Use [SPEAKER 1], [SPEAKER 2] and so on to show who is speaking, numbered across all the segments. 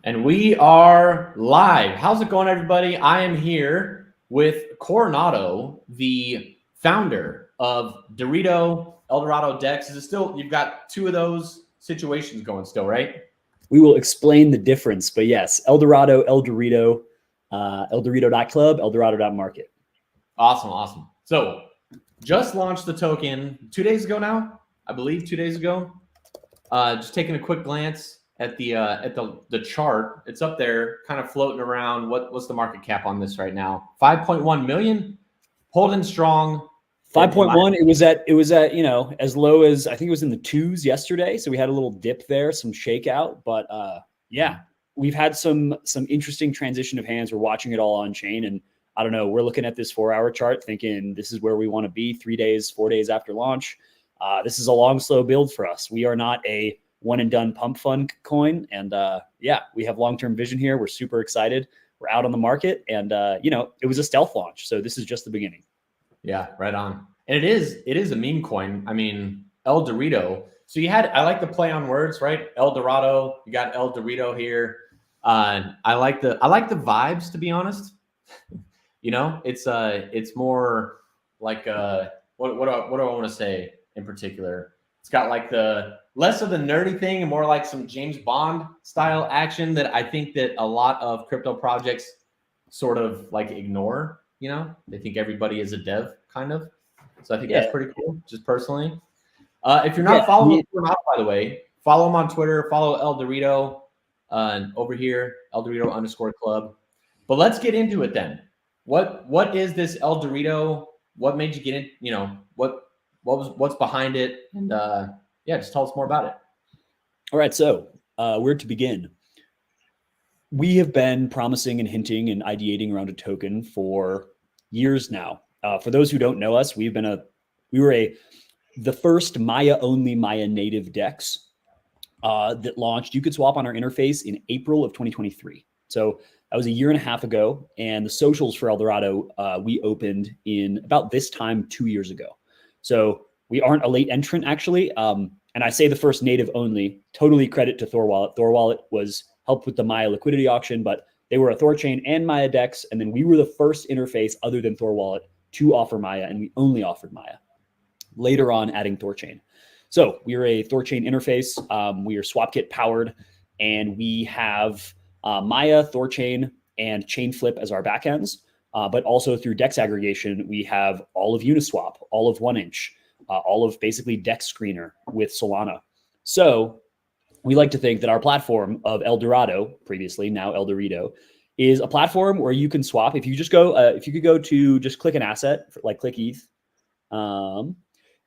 [SPEAKER 1] And we are live. How's it going, everybody? I am here with Coronado, the founder of Dorito, Eldorado Dex. Is it still, you've got two of those situations going still, right?
[SPEAKER 2] We will explain the difference, but yes, Eldorado, El Dorito, Eldorito.club, Eldorado.market.
[SPEAKER 1] Awesome. So just launched the token 2 days ago now, I believe 2 days ago. Just taking a quick glance at the chart. It's up there, kind of floating around. What's the market cap on this right now? 5.1 million, holding strong.
[SPEAKER 2] 5.1. It was at as low as I think it was in the twos yesterday. So we had a little dip there, some shakeout. But yeah, we've had some interesting transition of hands. We're watching it all on chain, and I don't know. We're looking at this 4-hour chart, thinking this is where we want to be 3 days, 4 days after launch. This is a long, slow build for us. We are not a one and done pump fund coin. And yeah, we have long-term vision here. We're super excited. We're out on the market, and it was a stealth launch. So this is just the beginning.
[SPEAKER 1] Yeah, right on. And it is a meme coin. I mean, El Dorito. So I like the play on words, right? El Dorado, you got El Dorito here. I like the vibes, to be honest. It's more like what do I want to say in particular? It's got like the less of the nerdy thing and more like some James Bond style action that I think that a lot of crypto projects sort of like ignore. They think everybody is a dev kind of. So I think that's pretty cool, just personally. If you're not following him, by the way, follow him on Twitter, follow El Dorito over here, El Dorito _club. But let's get into it then. What is this El Dorito? What made you get in? What's behind it? And just tell us more about it.
[SPEAKER 2] All right, so where to begin? We have been promising and hinting and ideating around a token for years now. For those who don't know us, we were the first Maya only Maya native DEX that launched. You could swap on our interface in April of 2023. So that was a year and a half ago. And the socials for Eldorado we opened in about this time 2 years ago. So we aren't a late entrant, actually. And I say the first native only, totally credit to Thor Wallet. Thor Wallet was helped with the Maya liquidity auction, but they were a Thorchain and Maya DEX. And then we were the first interface other than Thor Wallet to offer Maya, and we only offered Maya. Later on, adding Thorchain. So we are a Thorchain interface. We are SwapKit powered, and we have Maya, Thorchain, and Chainflip as our backends. But also through DEX aggregation, we have all of Uniswap, all of 1inch, all of basically DEX Screener with Solana. So we like to think that our platform of El Dorado, previously now El Dorito, is a platform where you can swap. If you just go, if you could go to just click an asset, like click ETH,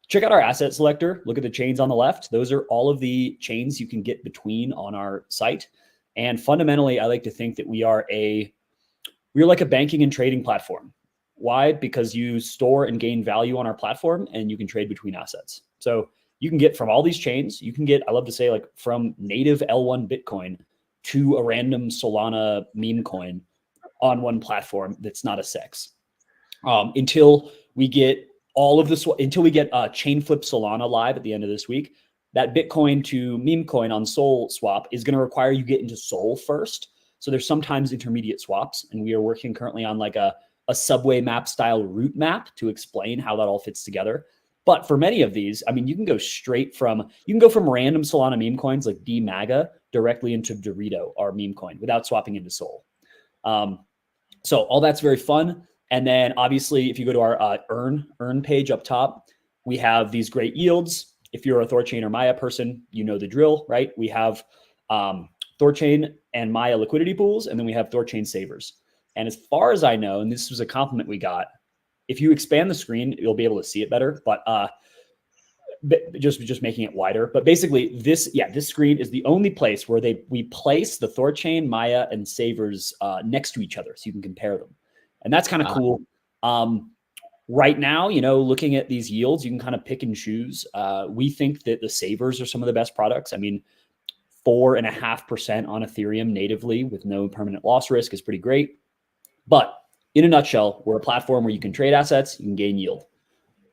[SPEAKER 2] check out our asset selector, look at the chains on the left. Those are all of the chains you can get between on our site. And fundamentally, I like to think that we're like a banking and trading platform. Why? Because you store and gain value on our platform, and you can trade between assets. So you can get from all these chains, you can get, I love to say, like from native L1 Bitcoin to a random Solana meme coin on one platform that's not a SEX. Until we get Chainflip Solana live at the end of this week, that Bitcoin to meme coin on Sol swap is going to require you get into Sol first. So there's sometimes intermediate swaps, and we are working currently on like a subway map style route map to explain how that all fits together. But for many of these, I mean, you can go from random Solana meme coins like DMAGA directly into Dorito, our meme coin, without swapping into Sol. So all that's very fun. And then obviously, if you go to our earn page up top, we have these great yields. If you're a Thorchain or Maya person, you know the drill, right? We have Thorchain and Maya liquidity pools, and then we have Thorchain savers. And as far as I know, and this was a compliment we got, if you expand the screen, you'll be able to see it better, but just making it wider. But basically this screen is the only place where we place the Thorchain, Maya, and savers next to each other so you can compare them. And that's kind of cool. Right now, looking at these yields, you can kind of pick and choose. We think that the savers are some of the best products. I mean, 4.5% on Ethereum natively with no permanent loss risk is pretty great. But in a nutshell, we're a platform where you can trade assets, you can gain yield.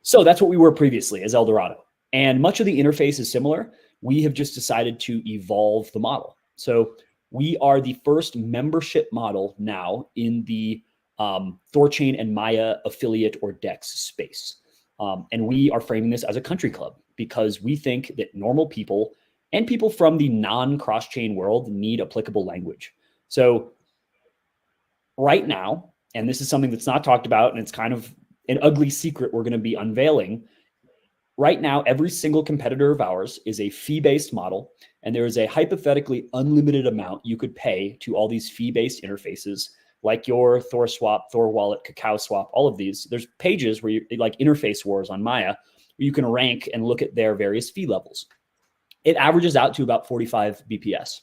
[SPEAKER 2] So that's what we were previously as Eldorado. And much of the interface is similar. We have just decided to evolve the model. So We are the first membership model now in the Thorchain and Maya affiliate or DEX space. And we are framing this as a country club because we think that normal people and people from the non-cross-chain world need applicable language. So right now, and this is something that's not talked about, and it's kind of an ugly secret we're going to be unveiling. Right now, every single competitor of ours is a fee-based model, and there is a hypothetically unlimited amount you could pay to all these fee-based interfaces, like your Thor Swap, Thor Wallet, Cacao Swap, all of these. There's pages where you like interface wars on Maya, where you can rank and look at their various fee levels. It averages out to about 45 BPS.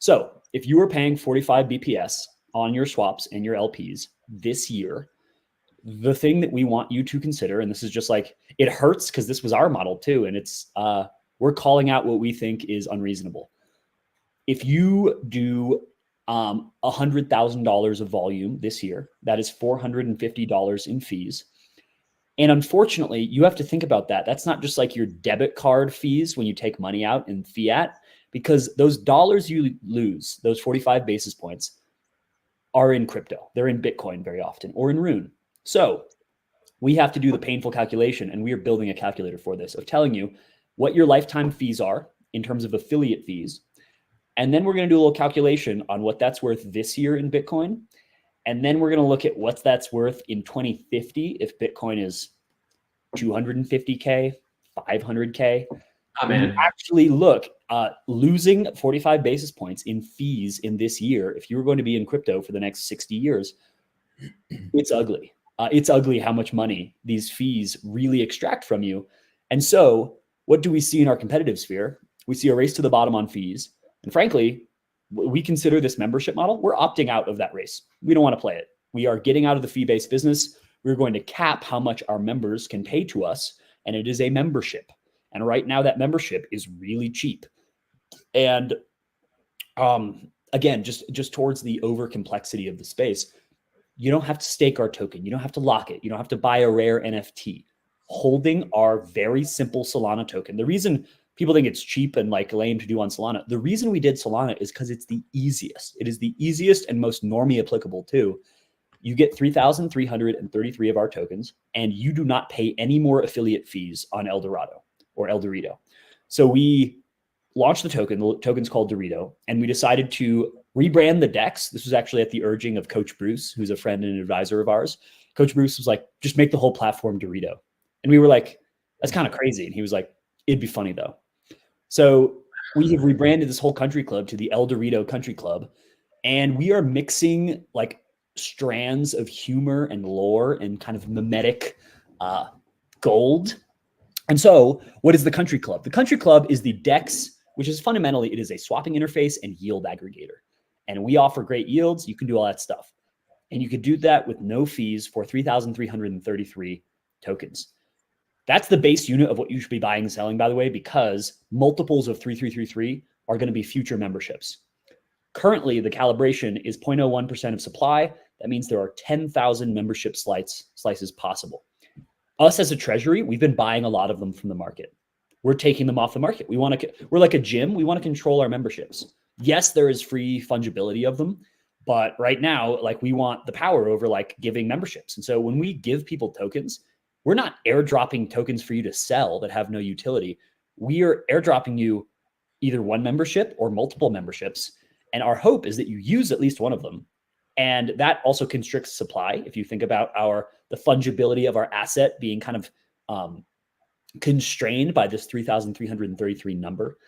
[SPEAKER 2] So if you were paying 45 BPS on your swaps and your LPs this year, the thing that we want you to consider, and this is just like, it hurts because this was our model too, and it's we're calling out what we think is unreasonable. If you do $100,000 of volume this year, that is $450 in fees. And unfortunately, you have to think about that. That's not just like your debit card fees when you take money out in fiat, because those dollars you lose, those 45 basis points, are in crypto. They're in Bitcoin very often, or in Rune. So we have to do the painful calculation, and we are building a calculator for this, of telling you what your lifetime fees are in terms of affiliate fees. And then we're going to do a little calculation on what that's worth this year in Bitcoin. And then we're going to look at what that's worth in 2050 if Bitcoin is 250K, 500K.
[SPEAKER 1] Oh, man.
[SPEAKER 2] You actually look, losing 45 basis points in fees in this year, if you were going to be in crypto for the next 60 years, it's ugly. It's ugly how much money these fees really extract from you. And so what do we see in our competitive sphere? We see a race to the bottom on fees. And frankly, we consider this membership model, we're opting out of that race. We don't want to play it. We are getting out of the fee-based business. We're going to cap how much our members can pay to us. And it is a membership. And right now that membership is really cheap. And again, just towards the over complexity of the space, you don't have to stake our token. You don't have to lock it. You don't have to buy a rare NFT. Holding our very simple Solana token. The reason people think it's cheap and like lame to do on Solana, the reason we did Solana is because it's the easiest. It is the easiest and most normie applicable too. You get 3,333 of our tokens, and you do not pay any more affiliate fees on Eldorado or El Dorito. So we launched the token. The token's called Dorito, and we decided to rebrand the DEX. This was actually at the urging of Coach Bruce, who's a friend and advisor of ours. Coach Bruce was like, just make the whole platform Dorito. And we were like, that's kind of crazy. And he was like, it'd be funny though. So we have rebranded this whole country club to the El Dorito Country Club. And we are mixing like strands of humor and lore and kind of mimetic gold. And so what is the country club? The country club is the DEX, which is fundamentally, it is a swapping interface and yield aggregator. And we offer great yields. You can do all that stuff. And you could do that with no fees for 3,333 tokens. That's the base unit of what you should be buying and selling, by the way, because multiples of 3333 are going to be future memberships. Currently, the calibration is 0.01% of supply. That means there are 10,000 membership slices possible. Us as a treasury, we've been buying a lot of them from the market. We're taking them off the market. We're like a gym. We want to control our memberships. Yes, there is free fungibility of them, but right now, like we want the power over like giving memberships. And so when we give people tokens, we're not airdropping tokens for you to sell that have no utility. We are airdropping you either one membership or multiple memberships. And our hope is that you use at least one of them. And that also constricts supply. If you think about the fungibility of our asset being kind of constrained by this 3,333 number,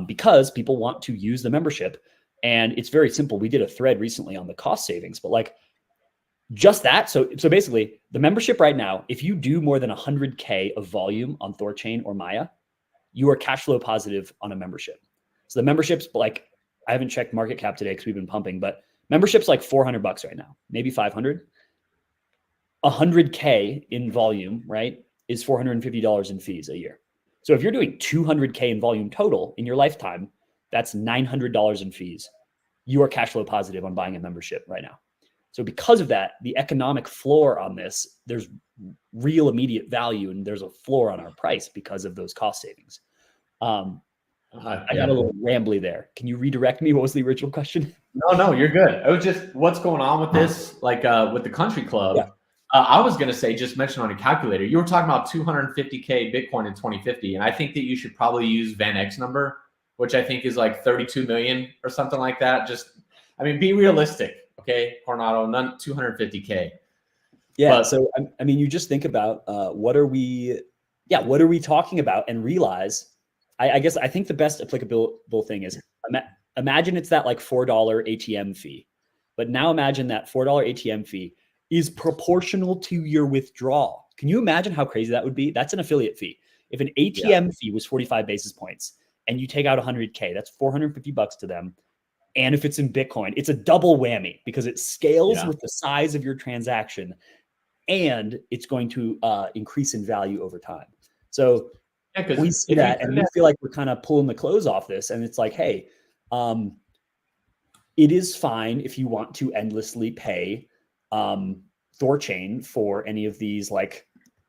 [SPEAKER 2] because people want to use the membership. And it's very simple. We did a thread recently on the cost savings, but like just that. So basically the membership right now, if you do more than 100K of volume on Thorchain or Maya, you are cash flow positive on a membership. So the memberships, like I haven't checked market cap today because we've been pumping, but membership's like $400 right now, maybe 500. 100K in volume, right, is $450 in fees a year. So if you're doing 200K in volume total in your lifetime, that's $900 in fees. You are cash flow positive on buying a membership right now. So because of that, the economic floor on this, there's real immediate value and there's a floor on our price because of those cost savings. I got a little rambly there. Can you redirect me? What was the original question?
[SPEAKER 1] No, you're good. It was just what's going on with this, like with the country club.
[SPEAKER 2] Yeah.
[SPEAKER 1] I was going to say, just mention on your calculator, you were talking about 250K Bitcoin in 2050. And I think that you should probably use Van X number, which I think is like 32 million or something like that. Be realistic. Okay. Coronado, none 250K.
[SPEAKER 2] Yeah. But, so, I mean, you just think about what are we talking about and realize, I guess I think the best applicable thing is imagine it's that like $4 ATM fee, but now imagine that $4 ATM fee is proportional to your withdrawal. Can you imagine how crazy that would be? That's an affiliate fee. If an ATM fee was 45 basis points and you take out 100K, that's $450 to them. And if it's in Bitcoin, it's a double whammy because it scales with the size of your transaction and it's going to increase in value over time. So we see that and we feel like we're kind of pulling the clothes off this. And it's like, hey, it is fine if you want to endlessly pay ThorChain for any of these, like,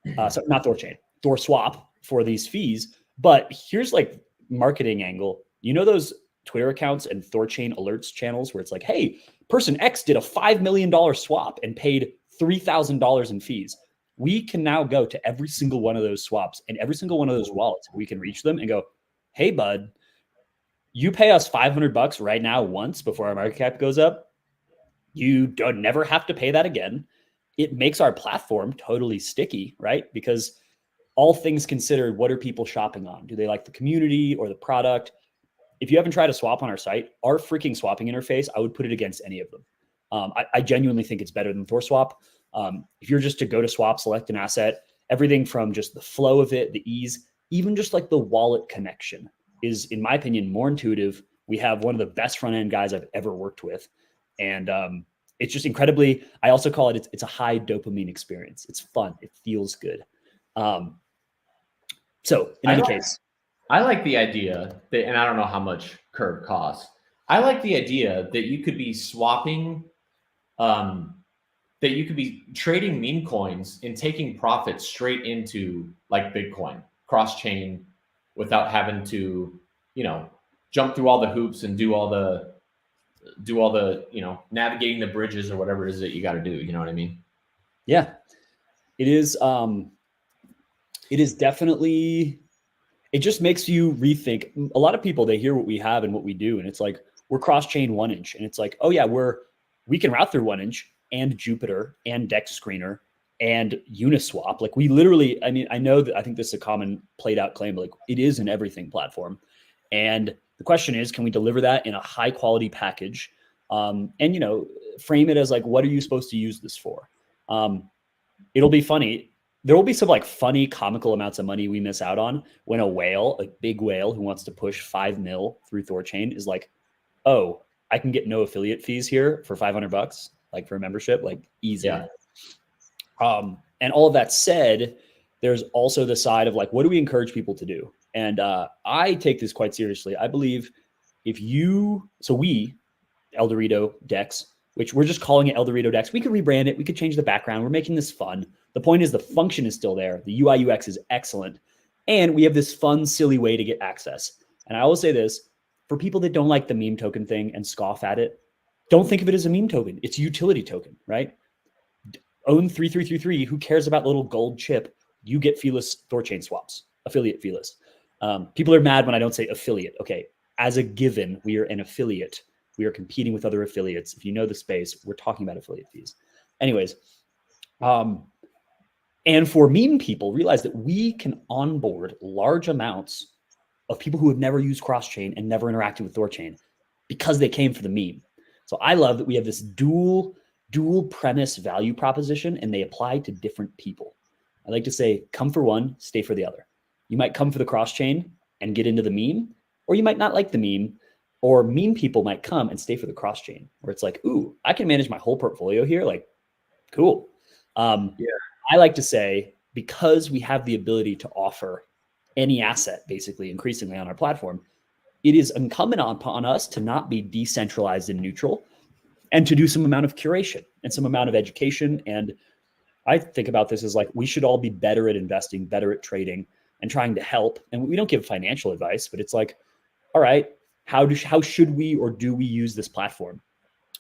[SPEAKER 2] so not ThorChain, ThorSwap for these fees. But here's like marketing angle. You know those Twitter accounts and ThorChain alerts channels where it's like, hey, person X did a $5 million swap and paid $3,000 in fees. We can now go to every single one of those swaps and every single one of those wallets. We can reach them and go, hey, bud, you pay us $500 right now once before our market cap goes up. You don't never have to pay that again. It makes our platform totally sticky, right? Because all things considered, what are people shopping on? Do they like the community or the product? If you haven't tried a swap on our site, our freaking swapping interface, I would put it against any of them. I genuinely think it's better than ThorSwap. If you're just to go to swap, select an asset, everything from just the flow of it, the ease, even just like the wallet connection is, in my opinion, more intuitive. We have one of the best front-end guys I've ever worked with. And it's just incredibly, I also call it, it's a high dopamine experience. It's fun. It feels good. So in any case.
[SPEAKER 1] I like the idea that, and I don't know how much Curve costs. I like the idea that you could be swapping, that you could be trading meme coins and taking profits straight into like Bitcoin, cross-chain, without having to, jump through all the hoops and do all the, navigating the bridges or whatever it is that you got to do. You know what I mean?
[SPEAKER 2] Yeah, it is. It is definitely, it just makes you rethink. A lot of people, they hear what we have and what we do. And it's like, we're cross-chain 1inch. And it's like, oh yeah, we can route through 1inch and Jupiter and Dex Screener and Uniswap. Like we literally, I mean, I think this is a common played out claim, but like it is an everything platform. And the question is, can we deliver that in a high quality package? And, frame it as like, what are you supposed to use this for? It'll be funny. There will be some like funny comical amounts of money we miss out on when a big whale who wants to push 5 mil through ThorChain is like, oh, I can get no affiliate fees here for $500, like for a membership, like easy.
[SPEAKER 1] Yeah.
[SPEAKER 2] And all of that said, there's also the side of like, what do we encourage people to do? And I take this quite seriously. I believe we, El Dorito Dex, which we're just calling it El Dorito Dex. We could rebrand it. We could change the background. We're making this fun. The point is the function is still there. The UI UX is excellent. And we have this fun, silly way to get access. And I will say this, for people that don't like the meme token thing and scoff at it, don't think of it as a meme token. It's a utility token, right? Own 3333. Who cares about the little gold chip? You get feeless ThorChain swaps, affiliate feeless. People are mad when I don't say affiliate. Okay, as a given, we are an affiliate. We are competing with other affiliates. If you know the space, we're talking about affiliate fees. Anyways, and for meme people, realize that we can onboard large amounts of people who have never used cross-chain and never interacted with ThorChain because they came for the meme. So I love that we have this dual premise value proposition and they apply to different people. I like to say, come for one, stay for the other. You might come for the cross-chain and get into the meme, or you might not like the meme, or meme people might come and stay for the cross-chain, where it's like, ooh, I can manage my whole portfolio here. Like, cool. I like to say, because we have the ability to offer any asset, basically, increasingly on our platform, it is incumbent upon us to not be decentralized and neutral and to do some amount of curation and some amount of education. And I think about this as like, we should all be better at investing, better at trading and trying to help. And we don't give financial advice, but it's like, all right, how should we or do we use this platform?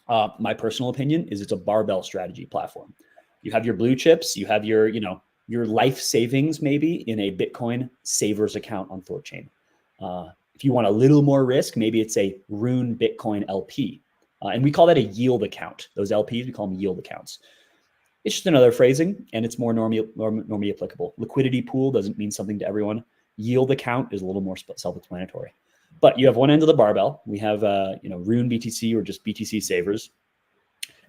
[SPEAKER 2] My personal opinion is it's a barbell strategy platform. You have your blue chips, you have your, your life savings maybe in a Bitcoin savers account on Thorchain. If you want a little more risk, maybe it's a Rune Bitcoin LP. And we call that a yield account. Those LPs, we call them yield accounts. It's just another phrasing, and it's more normally applicable. Liquidity pool doesn't mean something to everyone. Yield account is a little more self-explanatory. But you have one end of the barbell. We have, Rune BTC or just BTC savers.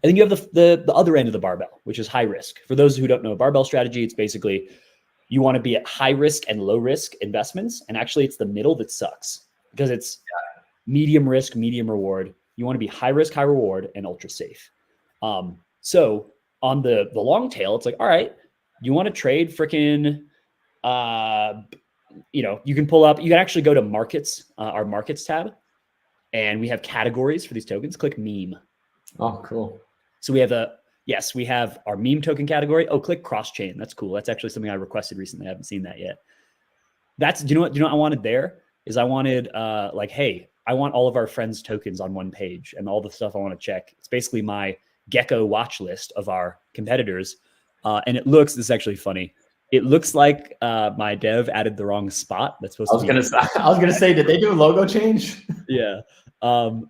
[SPEAKER 2] And then you have the other end of the barbell, which is high risk. For those who don't know barbell strategy, it's basically you want to be at high risk and low risk investments. And actually, it's the middle that sucks because it's medium risk, medium reward. You want to be high risk, high reward, and ultra safe. So on the long tail, it's like, all right, you want to trade freaking, you can pull up, you can actually go to markets, our markets tab, and we have categories for these tokens. Click meme.
[SPEAKER 1] Oh, cool.
[SPEAKER 2] So we have our meme token category. Oh, click cross chain. That's cool. That's actually something I requested recently. I haven't seen that yet. Do you know what I wanted there is I wanted hey, I want all of our friends' tokens on one page and all the stuff I want to check. It's basically my Gecko watch list of our competitors. And this is actually funny. It looks like my dev added the wrong spot. That's supposed to be.
[SPEAKER 1] I was gonna say, did they do a logo change?
[SPEAKER 2] Yeah. So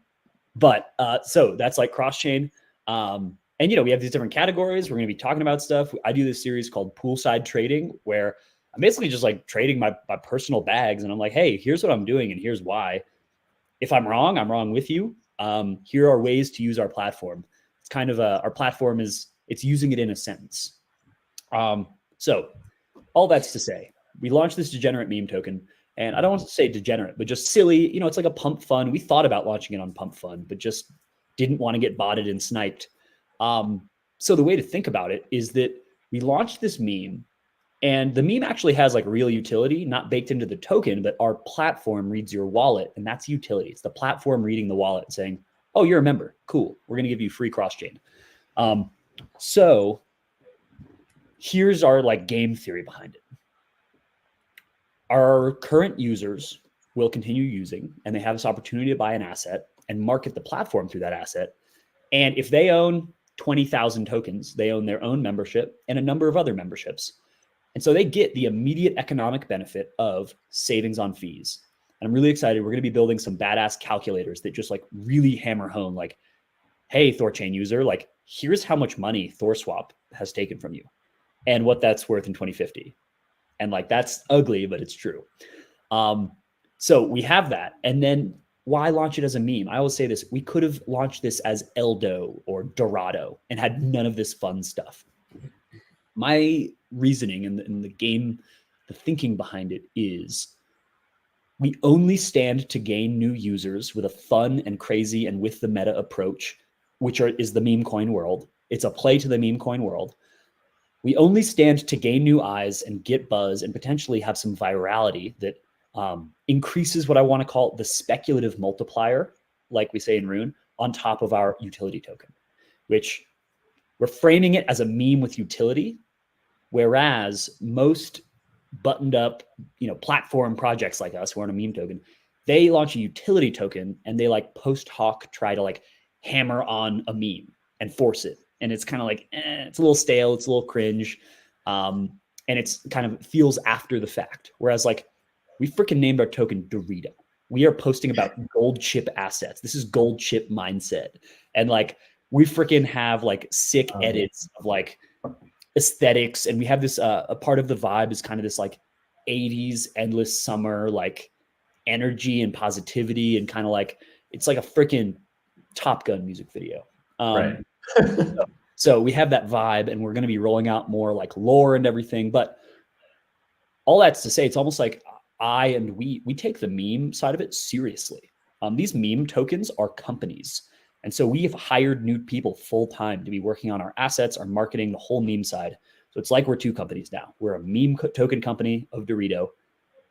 [SPEAKER 2] that's like cross chain. And we have these different categories. We're going to be talking about stuff. I do this series called Poolside Trading, where I'm basically just like trading my personal bags. And I'm like, hey, here's what I'm doing. And here's why. If I'm wrong with you. Here are ways to use our platform. It's kind of our platform it's using it in a sentence. So all that's to say, we launched this degenerate meme token, and I don't want to say degenerate, but just silly. It's like a pump fund. We thought about launching it on pump fund, but just didn't want to get botted and sniped. So the way to think about it is that we launched this meme, and the meme actually has like real utility, not baked into the token, but our platform reads your wallet, and that's utility. It's the platform reading the wallet and saying, oh, you're a member. Cool. We're going to give you free cross-chain. So here's our like game theory behind it. Our current users will continue using, and they have this opportunity to buy an asset and market the platform through that asset. And if they own 20,000 tokens, they own their own membership and a number of other memberships. And so they get the immediate economic benefit of savings on fees. And I'm really excited. We're going to be building some badass calculators that just like really hammer home, like, hey, Thorchain user, like here's how much money ThorSwap has taken from you and what that's worth in 2050. And like, that's ugly, but it's true. So we have that. And then why launch it as a meme? I always say this, we could have launched this as Eldo or Dorado and had none of this fun stuff. My reasoning and the thinking behind it is we only stand to gain new users with a fun and crazy and with the meta approach, which is the meme coin world. It's a play to the meme coin world. We only stand to gain new eyes and get buzz and potentially have some virality that increases what I want to call the speculative multiplier, like we say in Rune, on top of our utility token, which we're framing it as a meme with utility, whereas most buttoned up, platform projects like us who are on a meme token, they launch a utility token and they like post hoc try to like hammer on a meme and force it. And it's kind of like, it's a little stale, it's a little cringe. And it's kind of feels after the fact. Whereas like we freaking named our token Dorito. We are posting about gold chip assets. This is gold chip mindset. And like, we freaking have like sick edits of like aesthetics. And we have this, a part of the vibe is kind of this like 80s endless summer, like energy and positivity and kind of like, it's like a freaking Top Gun music video. Right. So we have that vibe and we're going to be rolling out more like lore and everything. But all that's to say, it's almost like we take the meme side of it seriously. These meme tokens are companies. And so we have hired new people full time to be working on our assets, our marketing, the whole meme side. So it's like we're two companies now. We're a meme token company of Dorito,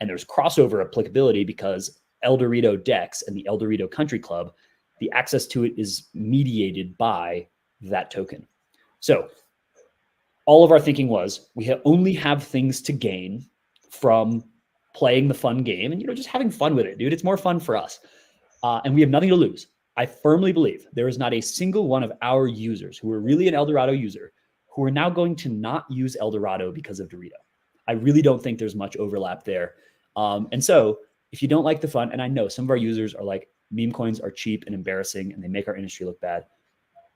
[SPEAKER 2] and there's crossover applicability because El Dorito Dex and the El Dorito Country Club, the access to it is mediated by that token. So all of our thinking was we only have things to gain from playing the fun game and, just having fun with it, dude. It's more fun for us. And we have nothing to lose. I firmly believe there is not a single one of our users who are really an Eldorado user who are now going to not use Eldorado because of Dorito. I really don't think there's much overlap there. And so if you don't like the fun, and I know some of our users are like, meme coins are cheap and embarrassing and they make our industry look bad.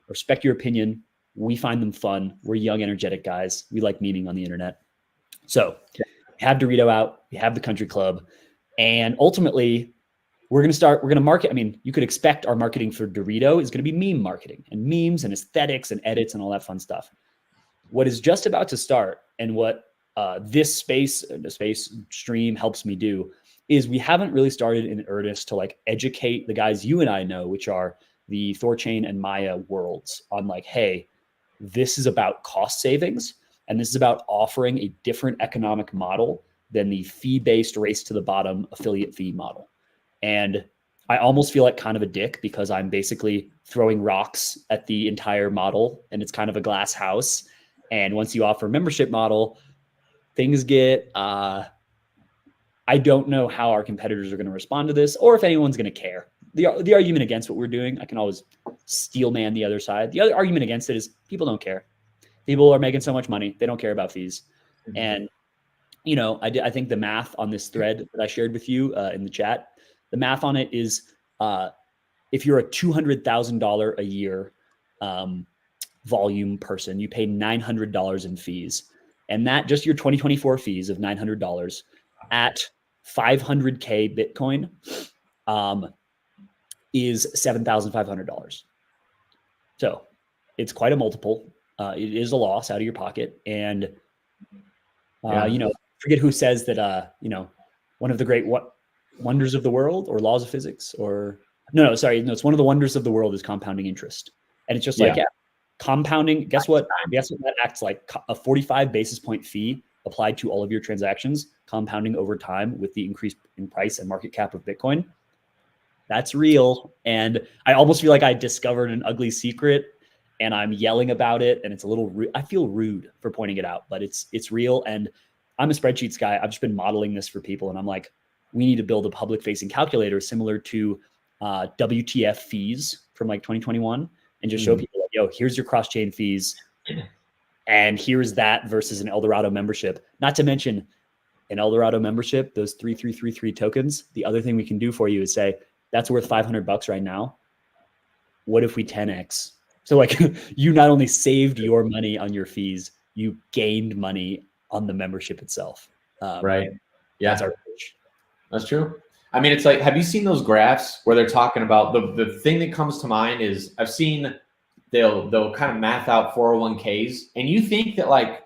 [SPEAKER 2] Respect your opinion. We find them fun. We're young, energetic guys. We like memeing on the internet. So have Dorito out, you have the country club, and ultimately we're going to market. I mean, you could expect our marketing for Dorito is going to be meme marketing and memes and aesthetics and edits and all that fun stuff. What is just about to start and what the space stream helps me do is we haven't really started in earnest to like educate the guys you and I know, which are the Thorchain and Maya worlds, on like, hey, this is about cost savings and this is about offering a different economic model than the fee-based race to the bottom affiliate fee model. And I almost feel like kind of a dick because I'm basically throwing rocks at the entire model and it's kind of a glass house. And once you offer a membership model, things get, I don't know how our competitors are going to respond to this or if anyone's going to care. The argument against what we're doing, I can always steel man the other side. The other argument against it is people don't care. People are making so much money. They don't care about fees. And, I think the math on this thread that I shared with you in the chat, the math on it is if you're a $200,000 a year volume person, you pay $900 in fees. And that just your 2024 fees of $900 at 500K Bitcoin is $7,500. So it's quite a multiple. It is a loss out of your pocket. And, forget who says that, one of the great wonders of the world or laws of physics or it's one of the wonders of the world is compounding interest. And it's just compounding. Guess what that acts like? A 45 basis point fee applied to all of your transactions, compounding over time with the increase in price and market cap of Bitcoin. That's real. And I almost feel like I discovered an ugly secret and I'm yelling about it. And it's a little rude. I feel rude for pointing it out, but it's real. And I'm a spreadsheets guy. I've just been modeling this for people. And I'm like, we need to build a public facing calculator similar to WTF fees from like 2021 and just show people like, yo, here's your cross chain fees. And here's that versus an Eldorado membership. Not to mention an Eldorado membership, those 3333 tokens. The other thing we can do for you is say, that's worth $500 right now. What if we 10x? So like you not only saved your money on your fees, you gained money on the membership itself.
[SPEAKER 1] Right. Yeah.
[SPEAKER 2] That's our approach.
[SPEAKER 1] That's true. I mean, it's like, have you seen those graphs where they're talking about the thing that comes to mind is I've seen they'll kind of math out 401ks and you think that like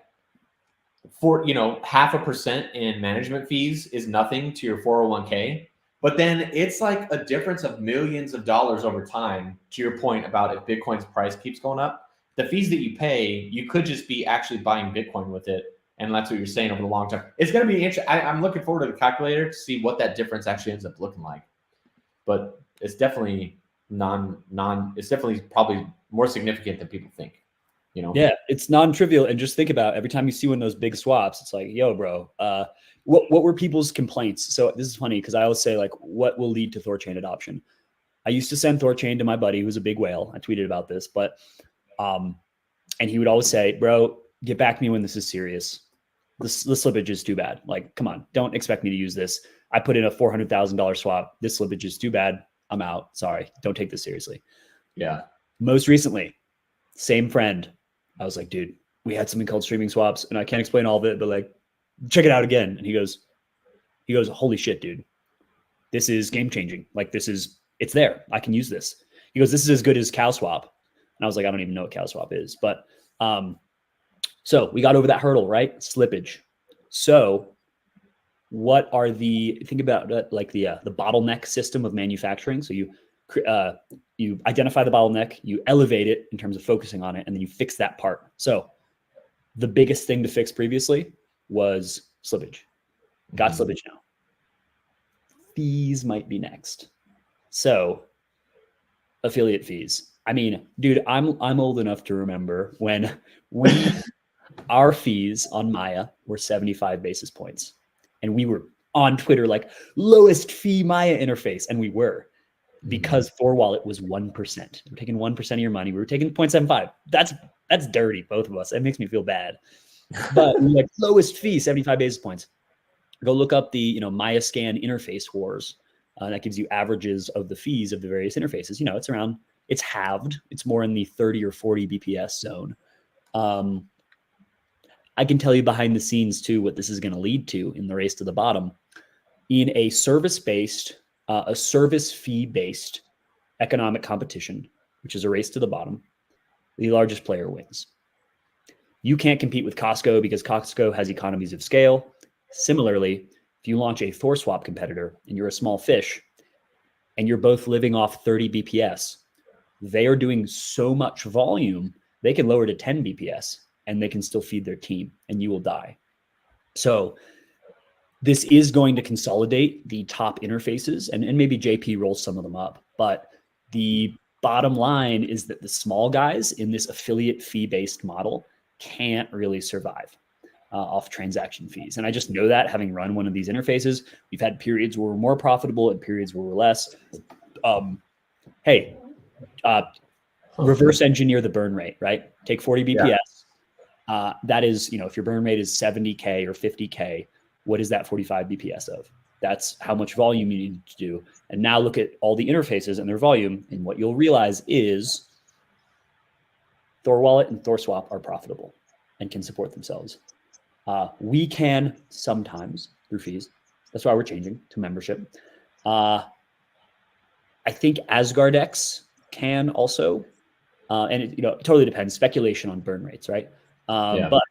[SPEAKER 1] for, 0.5% in management fees is nothing to your 401k. But then it's like a difference of millions of dollars over time, to your point about if Bitcoin's price keeps going up, the fees that you pay, you could just be actually buying Bitcoin with it. And that's what you're saying over the long term. It's going to be interesting. I'm looking forward to the calculator to see what that difference actually ends up looking like. But it's definitely it's definitely probably more significant than people think.
[SPEAKER 2] Yeah, it's non-trivial. And just think about every time you see one of those big swaps, it's like, yo, bro, what were people's complaints? So this is funny because I always say like, what will lead to Thorchain adoption? I used to send Thorchain to my buddy who's a big whale. I tweeted about this, but and he would always say, bro, get back to me when this is serious. The slippage is too bad. Like, come on, don't expect me to use this. I put in a $400,000 swap. This slippage is too bad. I'm out. Sorry. Don't take this seriously.
[SPEAKER 1] Yeah. Most
[SPEAKER 2] recently, same friend. I was like, dude, we had something called streaming swaps and I can't explain all of it, but like, check it out again. And he goes, holy shit, dude, this is game changing. Like it's there. I can use this. He goes, this is as good as cow swap. And I was like, I don't even know what cow swap is, but, so we got over that hurdle, right? Slippage. So what are think about like the bottleneck system of manufacturing. So you identify the bottleneck, you elevate it in terms of focusing on it, and then you fix that part. So the biggest thing to fix previously was slippage. Got slippage now. Fees might be next. So affiliate fees. I mean, dude, I'm old enough to remember when our fees on Maya were 75 basis points. And we were on Twitter, like lowest fee Maya interface. And we were, because Thor Wallet was 1%. We're taking 1% of your money. We were taking 0.75. That's dirty, both of us. It makes me feel bad. But we're like, lowest fee, 75 basis points. Go look up the, Maya Scan interface wars. That gives you averages of the fees of the various interfaces. It's halved. It's more in the 30 or 40 BPS zone. I can tell you behind the scenes too, what this is going to lead to in the race to the bottom. In a service fee-based economic competition, which is a race to the bottom, the largest player wins. You can't compete with Costco because Costco has economies of scale. Similarly, if you launch a Thor swap competitor and you're a small fish and you're both living off 30 BPS, they are doing so much volume, they can lower to 10 BPS and they can still feed their team and you will die. So this is going to consolidate the top interfaces and maybe JP rolls some of them up. But the bottom line is that the small guys in this affiliate fee-based model can't really survive off transaction fees. And I just know that, having run one of these interfaces. We've had periods where we're more profitable and periods where we're less. Reverse engineer the burn rate, right? Take 40 BPS. Yeah. That is, if your burn rate is 70K or 50K, what is that 45 BPS of? That's how much volume you need to do. And now look at all the interfaces and their volume. And what you'll realize is Thor Wallet and Thor Swap are profitable and can support themselves. We can sometimes through fees. That's why we're changing to membership. I think AsgardX can also, and it totally depends. Speculation on burn rates, right? But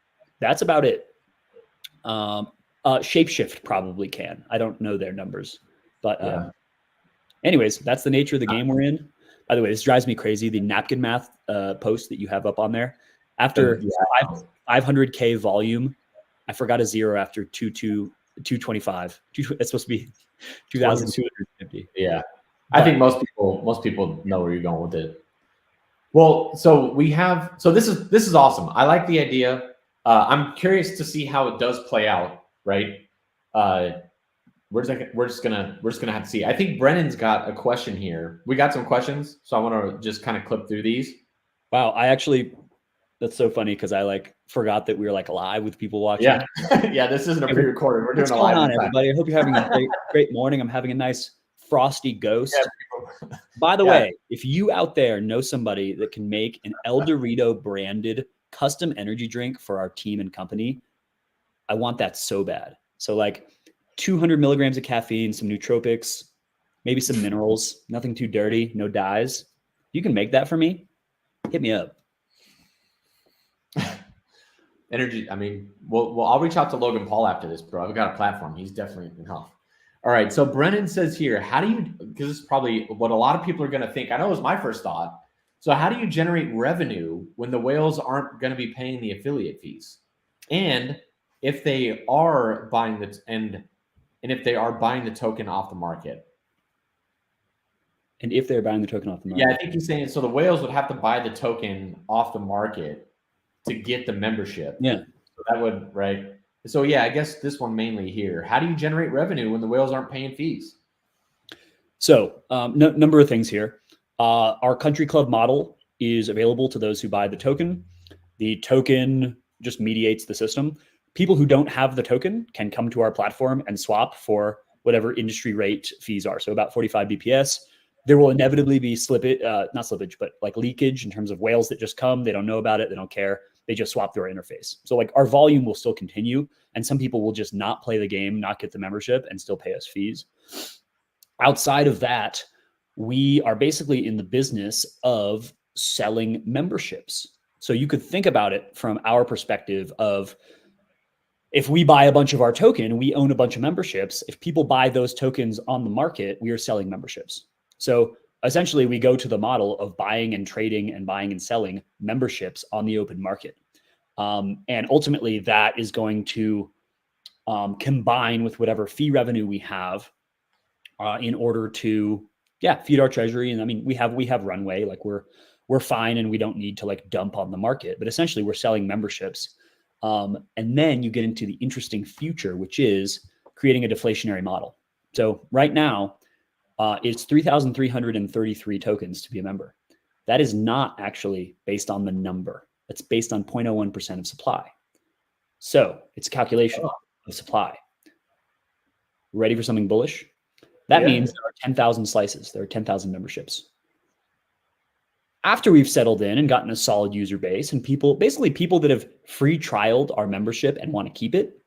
[SPEAKER 2] that's about it. Shapeshift probably can. I don't know their numbers, but anyways, that's the nature of the game we're in. By the way, this drives me crazy. The napkin math post that you have up on there, after 500K volume, I forgot a zero after 225. It's supposed to be 2,250.
[SPEAKER 1] Yeah, but I think most people know where you're going with it. Well, so this is awesome. I like the idea. I'm curious to see how it does play out. Right. We're just gonna have to see. I think Brennan's got a question here. We got some questions, so I want to just kind of clip through these.
[SPEAKER 2] Wow, that's so funny because I forgot that we were live with people watching.
[SPEAKER 1] Yeah, yeah. This isn't a pre-recorded. We're doing a live.
[SPEAKER 2] What's going on, everybody? I hope you're having a great morning. I'm having a nice frosty ghost. Yeah, by the way, if you out there know somebody that can make an El Dorito branded custom energy drink for our team and company, I want that so bad. So 200 milligrams of caffeine, some nootropics, maybe some minerals, nothing too dirty, no dyes. You can make that for me. Hit me up.
[SPEAKER 1] Energy. I mean, well, I'll reach out to Logan Paul after this, bro. I've got a platform. He's definitely All right. So Brennan says here, because this is probably what a lot of people are going to think. I know it was my first thought. So how do you generate revenue when the whales aren't going to be paying the affiliate fees? And if they are buying if they are buying the token off the market.
[SPEAKER 2] And if they're buying the token off the market.
[SPEAKER 1] Yeah, I think he's saying so the whales would have to buy the token off the market to get the membership.
[SPEAKER 2] Yeah.
[SPEAKER 1] So that would, right? So yeah, I guess this one mainly here. How do you generate revenue when the whales aren't paying fees?
[SPEAKER 2] So number of things here. Our country club model is available to those who buy the token. The token just mediates the system. People who don't have the token can come to our platform and swap for whatever industry rate fees are. So about 45 BPS. There will inevitably be not slippage, but leakage in terms of whales that just come. They don't know about it. They don't care. They just swap through our interface. So our volume will still continue. And some people will just not play the game, not get the membership and still pay us fees. Outside of that, we are basically in the business of selling memberships. So you could think about it from our perspective of, if we buy a bunch of our token, we own a bunch of memberships. If people buy those tokens on the market, we are selling memberships. So essentially we go to the model of buying and trading and buying and selling memberships on the open market. And ultimately that is going to combine with whatever fee revenue we have in order to, feed our treasury. And I mean, we have runway, we're fine and we don't need to dump on the market, but essentially we're selling memberships. And then you get into the interesting future, which is creating a deflationary model. So right now, it's 3,333 tokens to be a member. That is not actually based on the number. It's based on 0.01% of supply. So it's a calculation of supply. Ready for something bullish? That means there are 10,000 slices. There are 10,000 memberships. After we've settled in and gotten a solid user base and basically people that have free trialed our membership and want to keep it,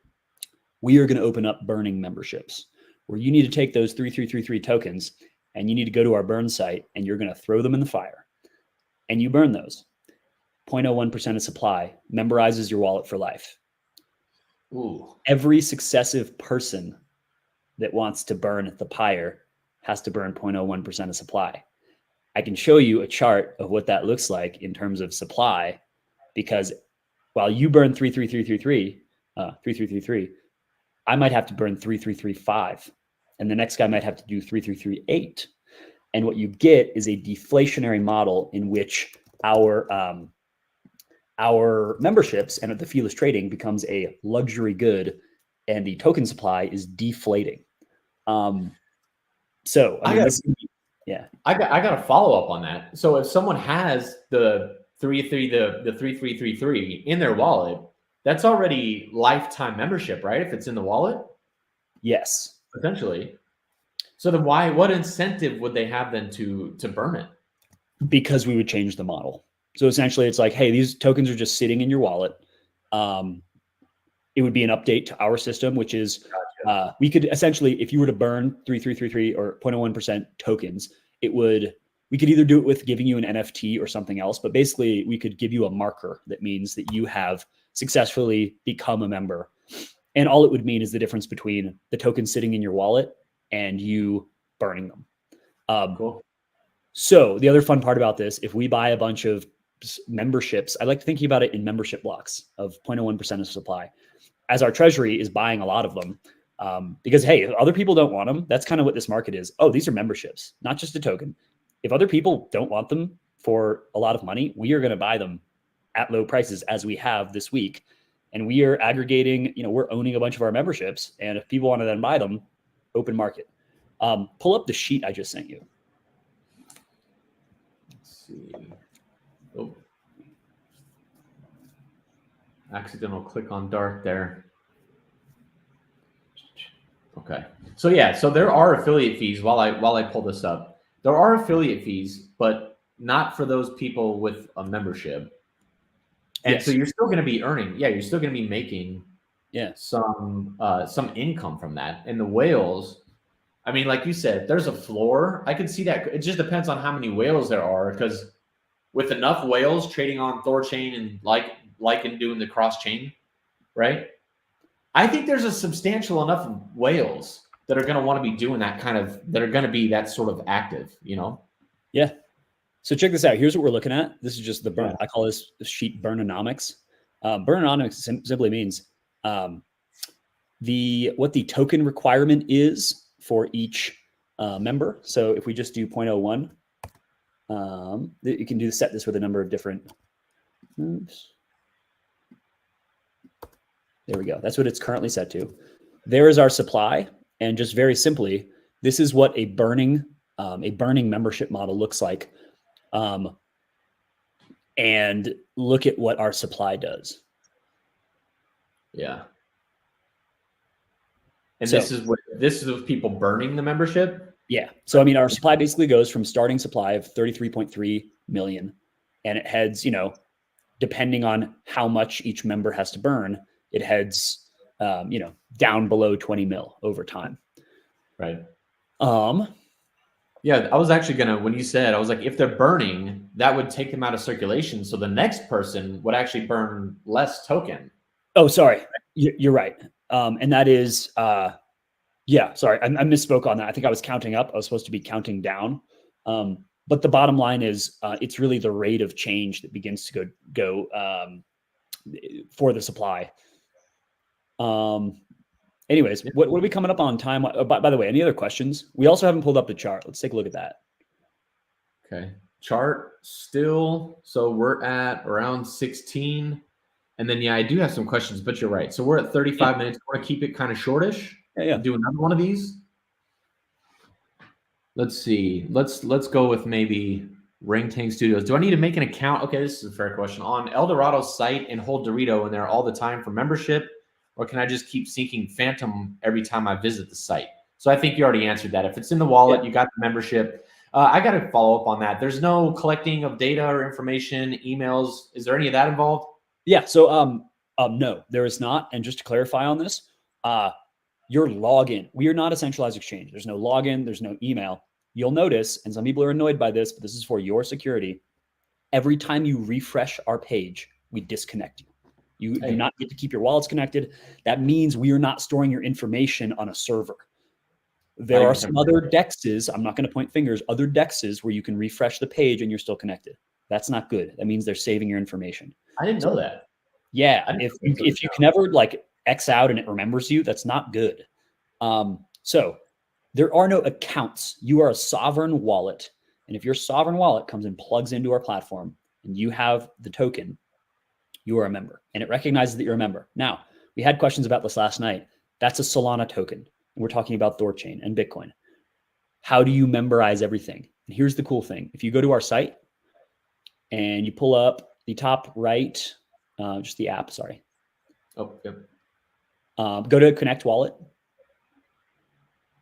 [SPEAKER 2] we are going to open up burning memberships where you need to take those 3,333 tokens and you need to go to our burn site and you're going to throw them in the fire and you burn those. 0.01% of supply memberizes your wallet for life.
[SPEAKER 1] Ooh.
[SPEAKER 2] Every successive person that wants to burn at the pyre has to burn 0.01% of supply. I can show you a chart of what that looks like in terms of supply, because while you burn 3,333, I might have to burn 3,335, and the next guy might have to do 3,338. And what you get is a deflationary model in which our memberships and the feeless trading becomes a luxury good, and the token supply is deflating. So I mean,
[SPEAKER 1] I got a follow up on that. So if someone has the 3,333 in their wallet, that's already lifetime membership, right? If it's in the wallet?
[SPEAKER 2] Yes.
[SPEAKER 1] Essentially. So then what incentive would they have then to burn it?
[SPEAKER 2] Because we would change the model. So essentially it's like, hey, these tokens are just sitting in your wallet. It would be an update to our system, which is we could essentially, if you were to burn 3,333 or 0.01% tokens, we could either do it with giving you an NFT or something else, but basically we could give you a marker that means that you have successfully become a member. And all it would mean is the difference between the tokens sitting in your wallet and you burning them.
[SPEAKER 1] Cool.
[SPEAKER 2] So the other fun part about this, if we buy a bunch of memberships, I like thinking about it in membership blocks of 0.01% of supply, as our treasury is buying a lot of them. Because, hey, if other people don't want them, that's kind of what this market is. Oh, these are memberships, not just a token. If other people don't want them for a lot of money, we are going to buy them at low prices as we have this week. And we are aggregating, we're owning a bunch of our memberships. And if people want to then buy them, open market. Pull up the sheet I just sent you.
[SPEAKER 1] Let's see. Oh. Accidental click on dark there. Okay. So yeah, so there are affiliate fees while I pull this up. There are affiliate fees, but not for those people with a membership. And
[SPEAKER 2] Yes.
[SPEAKER 1] so you're still going to be earning, you're still going to be making some income from that. And the whales, I mean, like you said, if there's a floor, I could see that. It just depends on how many whales there are, because with enough whales trading on Thorchain and like and doing the cross chain, right? I think there's a substantial enough whales that are going to want to be doing that that are going to be that sort of active,
[SPEAKER 2] Yeah. So check this out. Here's what we're looking at. This is just the burn. Yeah. I call this sheet burnonomics. Burnonomics simply means what the token requirement is for each member. So if we just do 0.01, you can set this with a number of different. Oops. There we go. That's what it's currently set to. There is our supply. And just very simply, this is what a burning membership model looks like. And look at what our supply does.
[SPEAKER 1] Yeah. And so, this is with people burning the membership?
[SPEAKER 2] Yeah. So, I mean, our supply basically goes from starting supply of 33.3 million, and it heads, depending on how much each member has to burn, it heads, down below 20 mil over time.
[SPEAKER 1] Right. Yeah, I was actually when you said, I was like, if they're burning, that would take them out of circulation. So the next person would actually burn less token.
[SPEAKER 2] Oh, sorry. You're right. And that is, sorry, I misspoke on that. I think I was counting up. I was supposed to be counting down. But the bottom line is, it's really the rate of change that begins to go for the supply. Anyways, what are we coming up on time? By the way, any other questions? We also haven't pulled up the chart. Let's take a look at that.
[SPEAKER 1] Okay. Chart still. So we're at around 16. And then, I do have some questions, but you're right. So we're at 35 minutes. I want to keep it kind of shortish.
[SPEAKER 2] Yeah.
[SPEAKER 1] Do another one of these. Let's see. Let's go with maybe Ring Tank Studios. Do I need to make an account? Okay, this is a fair question. On Eldorado's site and hold Dorito in there all the time for membership, or can I just keep seeking Phantom every time I visit the site? So I think you already answered that. If it's in the wallet, you got the membership. I got to follow up on that. There's no collecting of data or information, emails. Is there any of that involved?
[SPEAKER 2] Yeah. So no, there is not. And just to clarify on this, your login, we are not a centralized exchange. There's no login, there's no email. You'll notice, and some people are annoyed by this, but this is for your security. Every time you refresh our page, we disconnect you. You do not get to keep your wallets connected. That means we are not storing your information on a server. There are some other dexes, I'm not going to point fingers, other dexes where you can refresh the page and you're still connected. That's not good. That means they're saving your information.
[SPEAKER 1] I didn't know that.
[SPEAKER 2] Yeah. If you can ever like X out and it remembers you, that's not good. So there are no accounts. You are a sovereign wallet. And if your sovereign wallet comes and plugs into our platform and you have the token, you are a member and it recognizes that you're a member. Now, we had questions about this last night. That's a Solana token. And we're talking about Thorchain and Bitcoin. How do you memberize everything? And here's the cool thing. If you go to our site and you pull up the top right, just the app, sorry.
[SPEAKER 1] Oh, yep.
[SPEAKER 2] Go to Connect Wallet.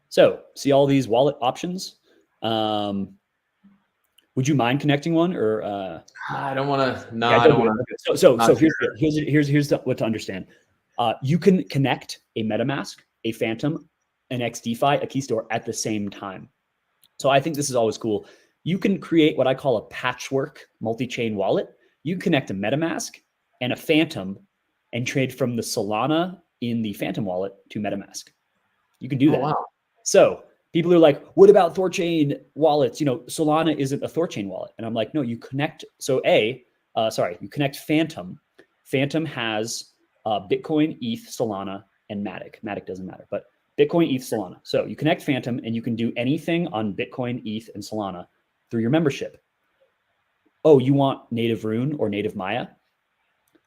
[SPEAKER 2] So see all these wallet options. Would you mind connecting one or?
[SPEAKER 1] I don't want to. No,
[SPEAKER 2] yeah,
[SPEAKER 1] I don't want to.
[SPEAKER 2] So here's what to understand. You can connect a MetaMask, a Phantom, an XDeFi, a Keystore at the same time. So I think this is always cool. You can create what I call a patchwork multi-chain wallet. You can connect a MetaMask and a Phantom and trade from the Solana in the Phantom wallet to MetaMask. You can do that.
[SPEAKER 1] Wow.
[SPEAKER 2] So people are like, what about Thorchain wallets? You know, Solana isn't a Thorchain wallet. And I'm like, no, you connect. So you connect Phantom. Phantom has Bitcoin, ETH, Solana, and Matic. Matic doesn't matter, but Bitcoin, ETH, Solana. So you connect Phantom and you can do anything on Bitcoin, ETH, and Solana through your membership. Oh, you want native Rune or native Maya?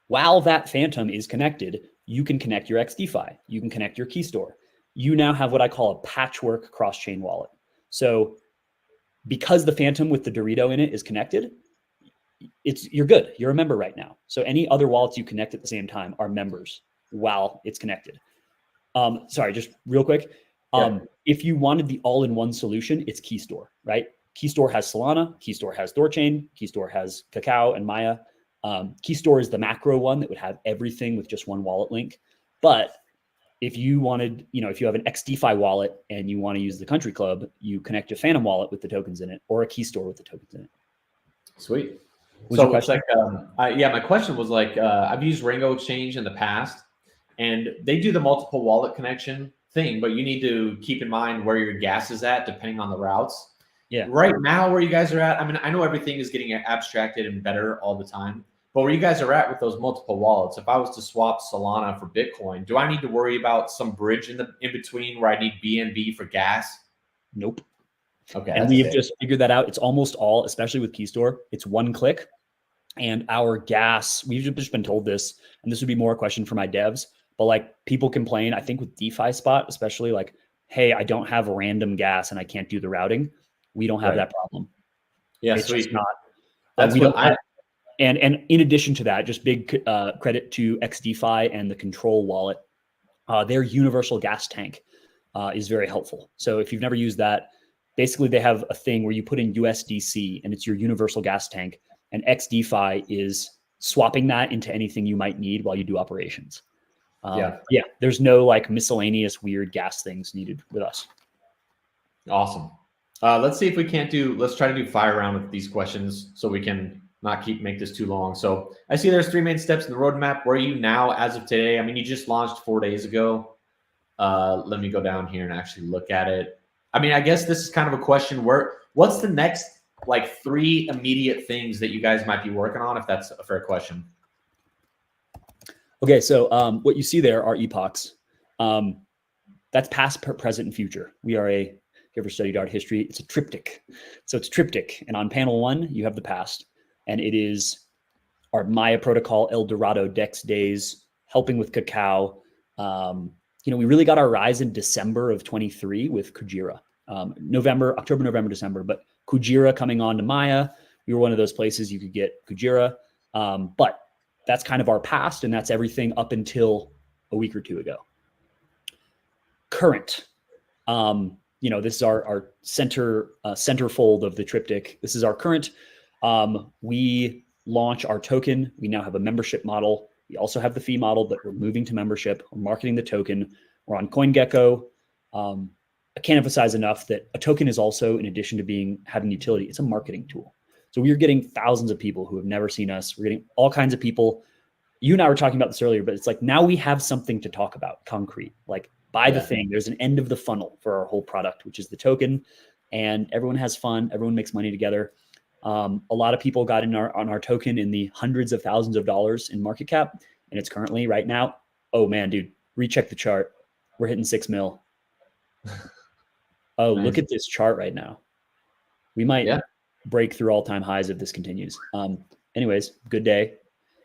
[SPEAKER 2] While that Phantom is connected, you can connect your XDeFi. You can connect your Keystore. You now have what I call a patchwork cross-chain wallet. So because the Phantom with the Dorito in it is connected, you're good. You're a member right now. So any other wallets you connect at the same time are members while it's connected. Sorry, just real quick. If you wanted the all-in-one solution, it's Keystore, right? Keystore has Solana, Keystore has Thorchain, Keystore has Cacao and Maya. Keystore is the macro one that would have everything with just one wallet link. But if you wanted, if you have an XDeFi wallet and you want to use the Country Club, you connect a Phantom wallet with the tokens in it or a Keystore with the tokens in it.
[SPEAKER 1] Sweet. So it's like, my question was like, I've used Ringo Exchange in the past and they do the multiple wallet connection thing, but you need to keep in mind where your gas is at depending on the routes.
[SPEAKER 2] Yeah.
[SPEAKER 1] Right now, where you guys are at, I mean, I know everything is getting abstracted and better all the time, but where you guys are at with those multiple wallets, if I was to swap Solana for Bitcoin, do I need to worry about some bridge in between where I need BNB for gas?
[SPEAKER 2] Nope.
[SPEAKER 1] Okay.
[SPEAKER 2] And we've just figured that out. It's almost all, especially with Keystore, it's one click. And our gas, we've just been told this, and this would be more a question for my devs, but like people complain, I think with DeFi Spot, especially like, hey, I don't have random gas and I can't do the routing. We don't have that problem.
[SPEAKER 1] Yeah,
[SPEAKER 2] it's
[SPEAKER 1] sweet.
[SPEAKER 2] just not.
[SPEAKER 1] That's what
[SPEAKER 2] And in addition to that, just big credit to XDeFi and the Control wallet. Their universal gas tank is very helpful. So if you've never used that, basically they have a thing where you put in USDC and it's your universal gas tank. And XDeFi is swapping that into anything you might need while you do operations. There's no like miscellaneous weird gas things needed with us.
[SPEAKER 1] Awesome. Let's see if we let's try to do fire round with these questions so we can not make this too long. So I see there's 3 main steps in the roadmap. Where are you now as of today? I mean, you just launched 4 days ago. Let me go down here and actually look at it. I mean, I guess this is kind of a question what's the next like 3 immediate things that you guys might be working on, if that's a fair question?
[SPEAKER 2] Okay. So what you see there are epochs. That's past, present, and future. We are if you ever studied art history, it's a triptych. So it's triptych. And on panel 1, you have the past. And it is our Maya protocol, El Dorado, Dex days, helping with Cacao, we really got our rise in December of 23 with Kujira. October, November, December, but Kujira coming on to Maya, we were one of those places you could get Kujira. But that's kind of our past, and that's everything up until a week or two ago. Current, this is our centerfold of the triptych. This is our current. We launch our token. We now have a membership model. We also have the fee model, but we're moving to membership. We're marketing the token. We're on CoinGecko. I can't emphasize enough that a token is also, in addition to having utility, it's a marketing tool. So we are getting thousands of people who have never seen us. We're getting all kinds of people. You and I were talking about this earlier, but it's like now we have something to talk about, concrete. Like buy the thing. There's an end of the funnel for our whole product, which is the token, and everyone has fun. Everyone makes money together. A lot of people got in on our token in the hundreds of thousands of dollars in market cap, and it's currently right now. Oh man, dude, recheck the chart. We're hitting 6 mil. Oh, nice. Look at this chart right now. We might break through all-time highs if this continues. Anyways, good day.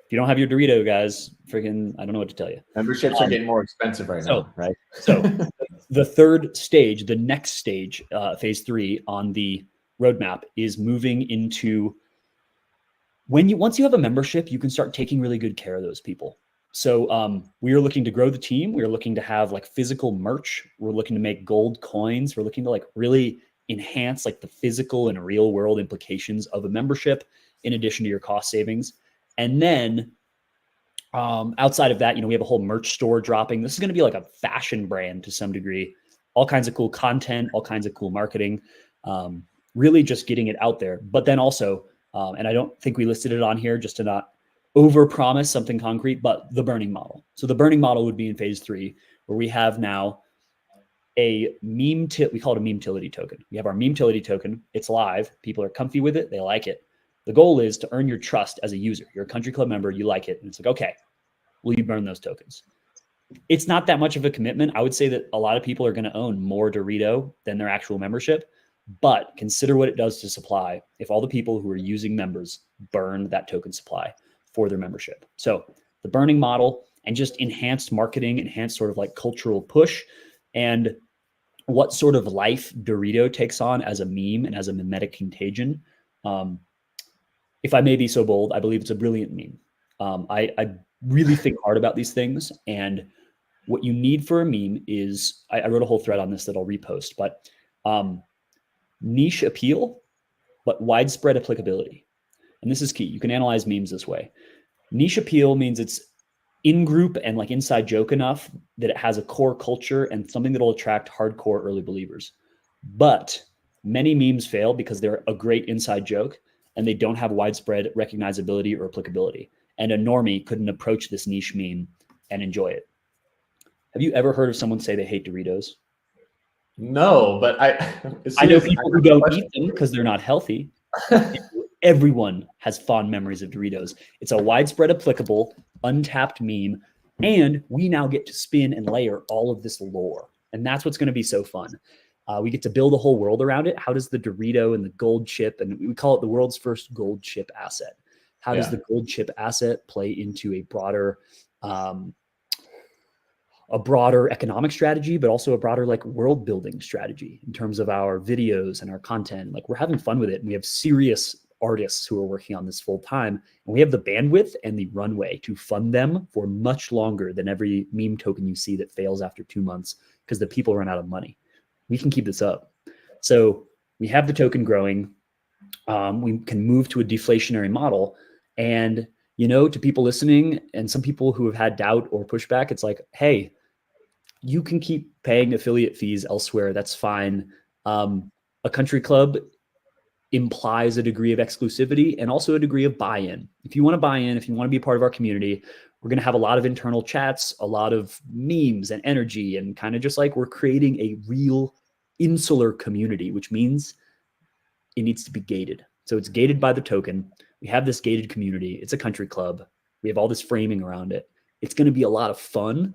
[SPEAKER 2] If you don't have your Dorito, guys, freaking, I don't know what to tell you.
[SPEAKER 1] Memberships are getting more expensive right now, right?
[SPEAKER 2] So the third stage, the next stage, phase 3 on the roadmap is moving into once you have a membership, you can start taking really good care of those people. So we are looking to grow the team. We are looking to have like physical merch. We're looking to make gold coins. We're looking to like really enhance like the physical and real world implications of a membership in addition to your cost savings. And then outside of that, we have a whole merch store dropping. This is going to be like a fashion brand to some degree, all kinds of cool content, all kinds of cool marketing, really just getting it out there. But then also, and I don't think we listed it on here just to not overpromise something concrete, but the burning model. So the burning model would be in phase 3, where we have now a we call it a meme-tility token. We have our meme-tility token. It's live. People are comfy with it. They like it. The goal is to earn your trust as a user. You're a country club member. You like it. And it's like, okay, will you burn those tokens? It's not that much of a commitment. I would say that a lot of people are going to own more Dorito than their actual membership, but consider what it does to supply if all the people who are using members burn that token supply for their membership. So the burning model and just enhanced marketing, enhanced sort of like cultural push, and what sort of life Dorito takes on as a meme and as a mimetic contagion. If I may be so bold, I believe it's a brilliant meme. I really think hard about these things. And what you need for a meme is, I wrote a whole thread on this that I'll repost, but niche appeal, but widespread applicability. And this is key. You can analyze memes this way. Niche appeal means it's in-group and like inside joke enough that it has a core culture and something that'll attract hardcore early believers. But many memes fail because they're a great inside joke and they don't have widespread recognizability or applicability. And a normie couldn't approach this niche meme and enjoy it. Have you ever heard of someone say they hate Doritos?
[SPEAKER 1] No, but I
[SPEAKER 2] know people who don't eat them because they're not healthy. Everyone has fond memories of Doritos. It's a widespread applicable, untapped meme. And we now get to spin and layer all of this lore. And that's what's going to be so fun. We get to build a whole world around it. How does the Dorito and the gold chip, and we call it the world's first gold chip asset. How does the gold chip asset play into a broader economic strategy, but also a broader like world building strategy in terms of our videos and our content? Like, we're having fun with it. And we have serious artists who are working on this full time. And we have the bandwidth and the runway to fund them for much longer than every meme token you see that fails after 2 months because the people run out of money. We can keep this up. So we have the token growing. We can move to a deflationary model. And, to people listening and some people who have had doubt or pushback, it's like, hey, you can keep paying affiliate fees elsewhere. That's fine. A country club implies a degree of exclusivity and also a degree of buy-in. If you want to buy in, if you want to be part of our community, we're going to have a lot of internal chats, a lot of memes and energy, and kind of just like we're creating a real insular community, which means it needs to be gated. So it's gated by the token. We have this gated community. It's a country club. We have all this framing around it. It's going to be a lot of fun.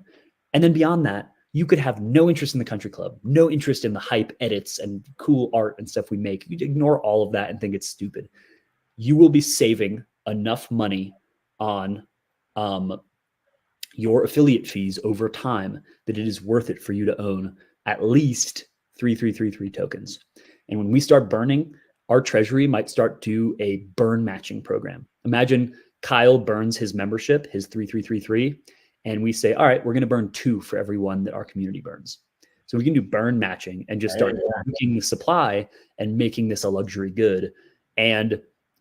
[SPEAKER 2] And then beyond that, you could have no interest in the country club, no interest in the hype edits and cool art and stuff we make. You'd ignore all of that and think it's stupid. You will be saving enough money on your affiliate fees over time, that it is worth it for you to own at least 3333 tokens. And when we start burning, our treasury might start to a burn matching program. Imagine Kyle burns his membership, his 3333, and we say, all right, we're going to burn 2 for every one that our community burns. So we can do burn matching and just start making the supply and making this a luxury good. And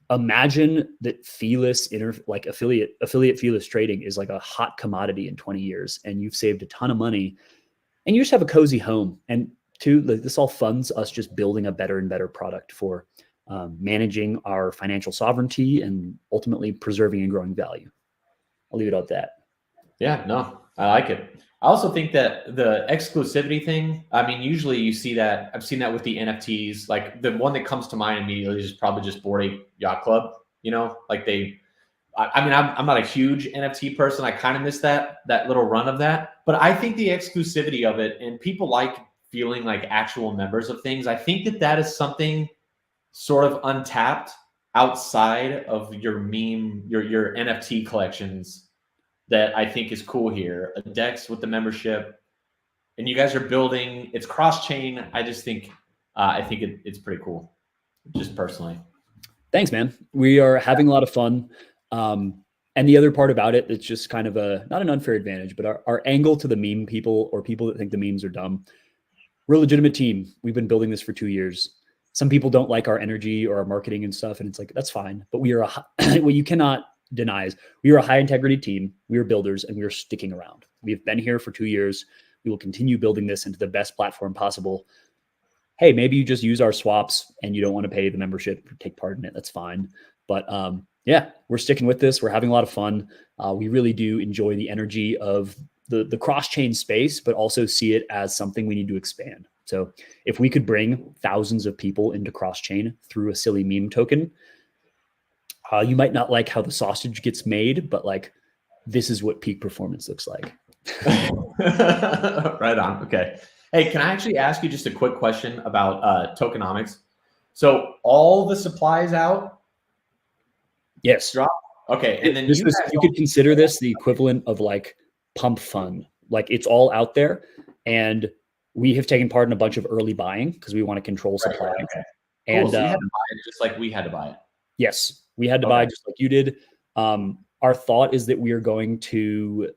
[SPEAKER 2] imagine that feeless affiliate feeless trading is like a hot commodity in 20 years, and you've saved a ton of money and you just have a cozy home. And two, this all funds us just building a better and better product for managing our financial sovereignty and ultimately preserving and growing value. I'll leave it at that.
[SPEAKER 1] Yeah, no, I like it. I also think that the exclusivity thing, I mean, usually you see that, I've seen that with the NFTs. Like the one that comes to mind immediately is probably just Bored Ape Yacht Club, like I'm not a huge NFT person. I kind of miss that little run of that, but I think the exclusivity of it, and people like feeling like actual members of things. I think that is something sort of untapped outside of your meme, your NFT collections, that I think is cool here. A DEX with the membership, and you guys are building, it's cross-chain. I just think, it's pretty cool, just personally.
[SPEAKER 2] Thanks, man. We are having a lot of fun. And the other part about it, it's just kind of not an unfair advantage, but our angle to the meme people, or people that think the memes are dumb. We're a legitimate team. We've been building this for 2 years. Some people don't like our energy or our marketing and stuff, and it's like, that's fine. But we are what you cannot deny is we are a high integrity team. We are builders, and we are sticking around. We've been here for 2 years. We will continue building this into the best platform possible. Hey, maybe you just use our swaps and you don't want to pay the membership or take part in it. That's fine. But yeah, we're sticking with this. We're having a lot of fun. We really do enjoy the energy of the cross-chain space, but also see it as something we need to expand. So if we could bring thousands of people into cross-chain through a silly meme token, you might not like how the sausage gets made, but like, this is what peak performance looks like.
[SPEAKER 1] Right on. Okay. Hey, can I actually ask you just a quick question about tokenomics? So all the supplies out?
[SPEAKER 2] Yes.
[SPEAKER 1] Drop? Okay. And then
[SPEAKER 2] you could consider this the equivalent of like pump fund. Like, it's all out there, and we have taken part in a bunch of early buying because we want to control supply.
[SPEAKER 1] Right, okay.
[SPEAKER 2] And
[SPEAKER 1] cool. So you had to buy it just like we had to buy it.
[SPEAKER 2] Yes, we had to buy just like you did. Our thought is that we are going to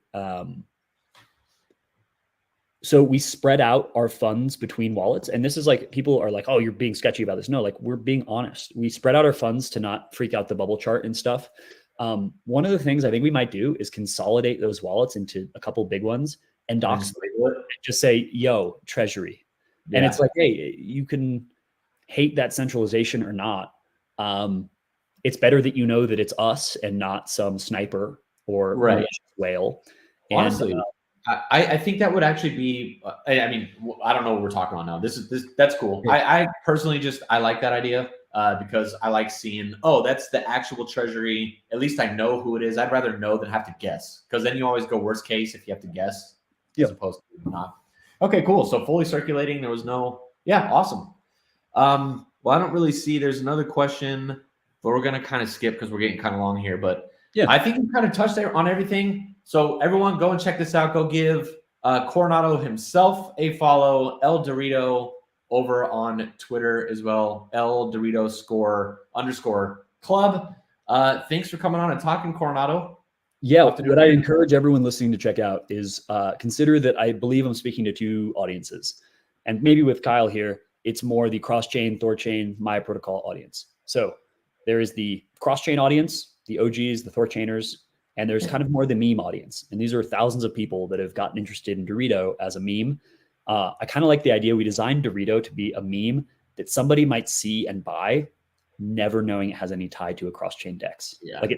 [SPEAKER 2] so we spread out our funds between wallets. And this is like, people are like, oh, you're being sketchy about this. No, like, we're being honest. We spread out our funds to not freak out the bubble chart and stuff. One of the things I think we might do is consolidate those wallets into a couple big ones and docs and just say, yo, treasury. Yeah. And it's like, hey, you can hate that centralization or not. It's better that you know that it's us and not some sniper or whale.
[SPEAKER 1] Honestly, and, I think that would actually be, I mean, I don't know what we're talking about now. That's cool. Yeah. I personally I like that idea because I like seeing, oh, that's the actual treasury. At least I know who it is. I'd rather know than have to guess, because then you always go worst case if you have to guess as opposed to not. Okay, cool. So fully circulating, there was awesome. Well, I don't really see, there's another question, but we're going to kind of skip because we're getting kind of long here, but yeah, I think we kind of touched on everything. So everyone go and check this out. Go give Coronado himself a follow, El Dorito over on Twitter as well, El Dorito _club. Thanks for coming on and talking, Coronado.
[SPEAKER 2] Yeah, what I encourage everyone listening to check out is consider that I believe I'm speaking to 2 audiences. And maybe with Kyle here, it's more the cross-chain, Thorchain, Maya Protocol audience. So there is the cross-chain audience, the OGs, the Thorchainers, and there's kind of more the meme audience. And these are thousands of people that have gotten interested in Dorito as a meme. I kind of like the idea we designed Dorito to be a meme that somebody might see and buy, never knowing it has any tie to a cross-chain DEX. Yeah. Like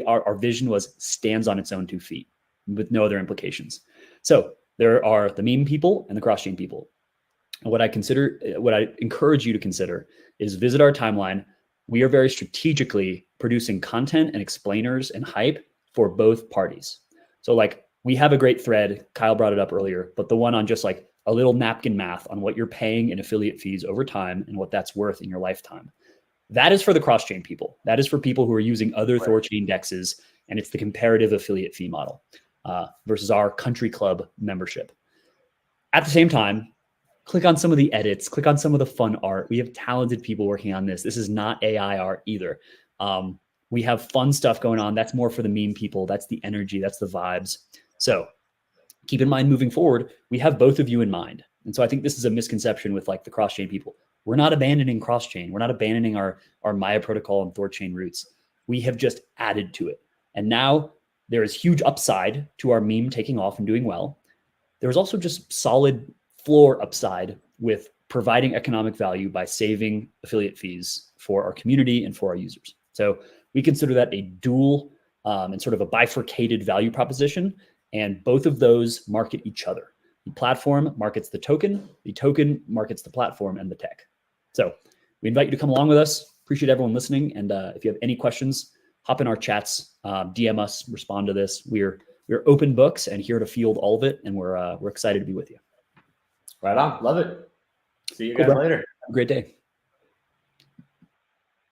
[SPEAKER 2] our vision was stands on its own 2 feet with no other implications. So there are the meme people and the cross-chain people. And what I encourage you to consider is visit our timeline. We are very strategically producing content and explainers and hype for both parties. So like, we have a great thread, Kyle brought it up earlier, but the one on just like a little napkin math on what you're paying in affiliate fees over time and what that's worth in your lifetime. That is for the cross-chain people. That is for people who are using other Thorchain DEXs, and it's the comparative affiliate fee model. versus our country club membership. At the same time, click on some of the edits, click on some of the fun art. We have talented people working on this. This is not AI art either. We have fun stuff going on. That's more for the meme people. That's the energy. That's the vibes. So keep in mind moving forward, we have both of you in mind. And so I think this is a misconception with like the cross-chain people. We're not abandoning cross-chain. We're not abandoning our Maya protocol and Thorchain roots. We have just added to it. And now there is huge upside to our meme taking off and doing well. There's also just solid floor upside with providing economic value by saving affiliate fees for our community and for our users. So we consider that a dual and sort of a bifurcated value proposition. And both of those market each other. The platform markets the token markets the platform and the tech. So we invite you to come along with us. Appreciate everyone listening. And if you have any questions, hop in our chats, DM us, respond to this. We're open books and here to field all of it. And we're excited to be with you.
[SPEAKER 1] Right on. Love it. See you
[SPEAKER 2] Cool,
[SPEAKER 1] guys
[SPEAKER 2] bro.
[SPEAKER 1] later.
[SPEAKER 2] Have a great day.